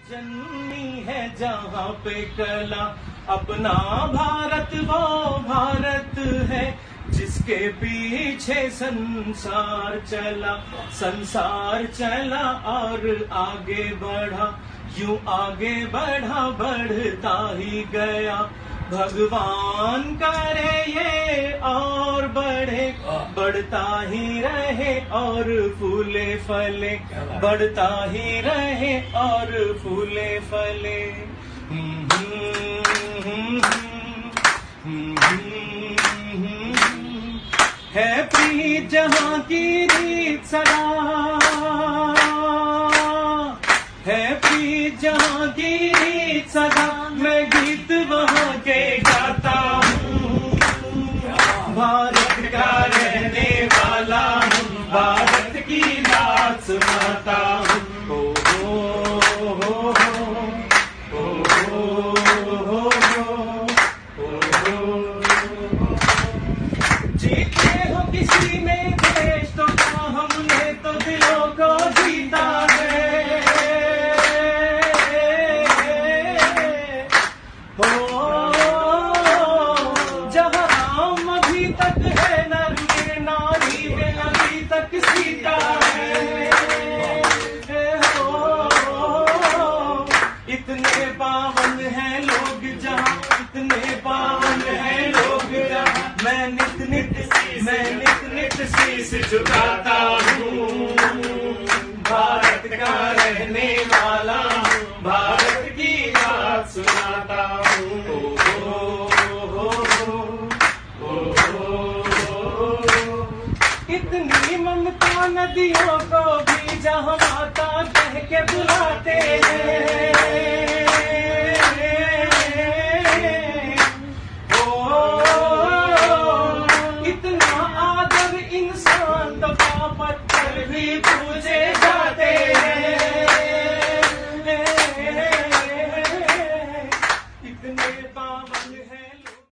जन्मी है जहाँ पे कला, अपना भारत वो भारत है जिसके पीछे संसार चला और आगे बढ़ा, यूं आगे बढ़ा बढ़ता ही गया। भगवान करे ये और बढ़े, बढ़ता ही रहे और फूले फले, बढ़ता ही रहे और फूले फले। है प्रीत जहाँ की रीत सदा, है प्रीत जहाँ की रीत सदा, मैं गीत वहाँ के गाता हूँ। भारत का रहने वाला हूँ, भारत की बात सुनाता हूँ। जीते हो किसी में देश तो क्या, हमने तो दिलों को जीता है। जहाँ राम अभी तक है, नर में नारी में अभी तक सीता है। इतने पावन हैं लोग जहाँ, इतने पावन हैं लोग जहाँ, मैं नित नित शीश झुकाता हूँ। भारत का रहने वाला हूँ, भारत की बात सुनाता हूँ। इतनी ममता नदियों को भी जहाँ माता कह के बुलाते हैं। इतना आदर इंसान तो पत्थर भी पूजे जाते हैं।